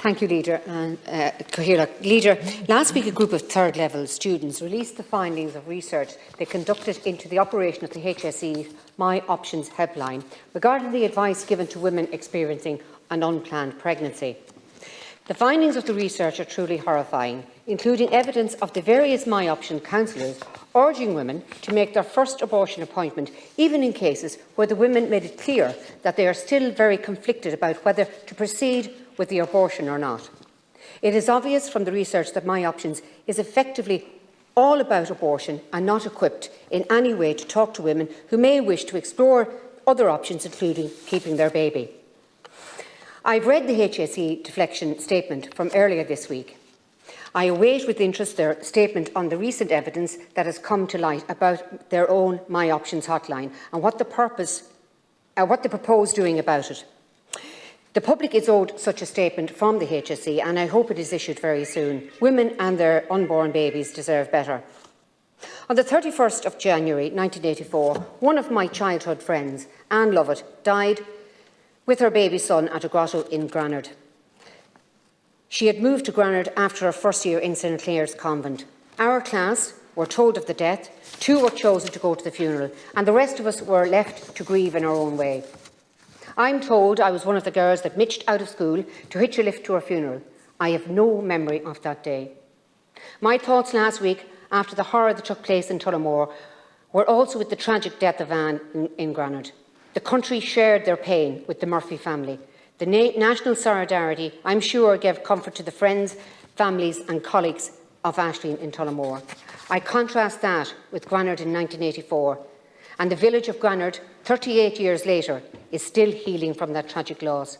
Thank you, Leader. Leader, last week a group of third-level students released the findings of research they conducted into the operation of the HSE MyOptions helpline regarding the advice given to women experiencing an unplanned pregnancy. The findings of the research are truly horrifying, including evidence of the various MyOptions counsellors urging women to make their first abortion appointment, even in cases where the women made it clear that they are still very conflicted about whether to proceed with the abortion or not. It is obvious from the research that MyOptions is effectively all about abortion and not equipped in any way to talk to women who may wish to explore other options, including keeping their baby. I've read the HSE deflection statement from earlier this week. I await with interest their statement on the recent evidence that has come to light about their own MyOptions hotline and what they propose doing about it. The public is owed such a statement from the HSE, and I hope it is issued very soon. Women and their unborn babies deserve better. On the 31st of January 1984, one of my childhood friends, Anne Lovett, died with her baby son at a grotto in Granard. She had moved to Granard after her first year in St Clair's convent. Our class were told of the death, 2 were chosen to go to the funeral, and the rest of us were left to grieve in our own way. I'm told I was one of the girls that mitched out of school to hitch a lift to her funeral. I have no memory of that day. My thoughts last week, after the horror that took place in Tullamore, were also with the tragic death of Anne in Granard. The country shared their pain with the Murphy family. The national solidarity, I'm sure, gave comfort to the friends, families and colleagues of Aisling in Tullamore. I contrast that with Granard in 1984, and the village of Granard, 38 years later, is still healing from that tragic loss.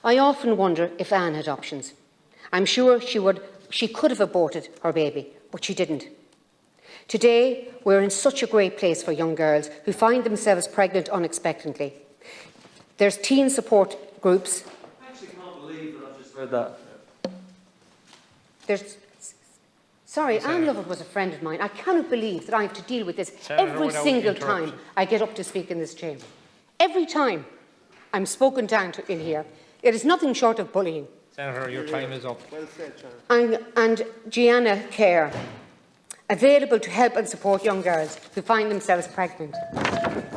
I often wonder if Anne had options. I'm sure she could have aborted her baby, but she didn't. Today, we're in such a great place for young girls who find themselves pregnant unexpectedly. There's teen support groups. I actually can't believe that I've just read that. Sorry, Anne Lovett was a friend of mine. I cannot believe that I have to deal with this every single time I get up to speak in this chamber. Every time I'm spoken down to in here. It is nothing short of bullying. Senator, your time is up. Well said, Sharon. And Gianna Care, available to help and support young girls who find themselves pregnant.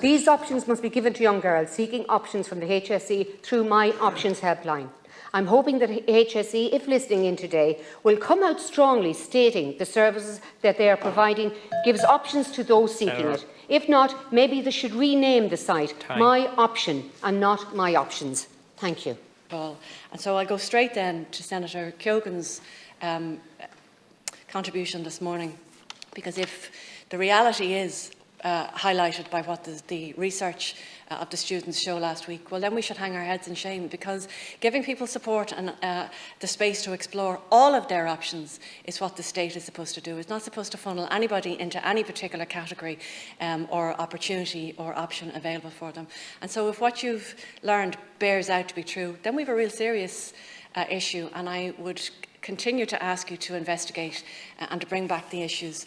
These options must be given to young girls seeking options from the HSE through MyOptions helpline. I'm hoping that HSE, if listening in today, will come out strongly stating the services that they are providing gives options to those seeking it. If not, maybe they should rename the site MyOption and not MyOptions. Thank you. And so I'll go straight then to Senator Keogan's contribution this morning, because if the reality is highlighted by what the research of the students show last week, well then we should hang our heads in shame, because giving people support and the space to explore all of their options is what the state is supposed to do. It's not supposed to funnel anybody into any particular category or opportunity or option available for them. And so if what you've learned bears out to be true, then we have a real serious issue, and I would continue to ask you to investigate and to bring back the issues,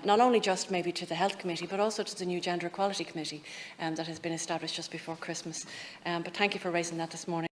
not only just maybe to the Health Committee, but also to the new Gender Equality Committee that has been established just before Christmas. But thank you for raising that this morning.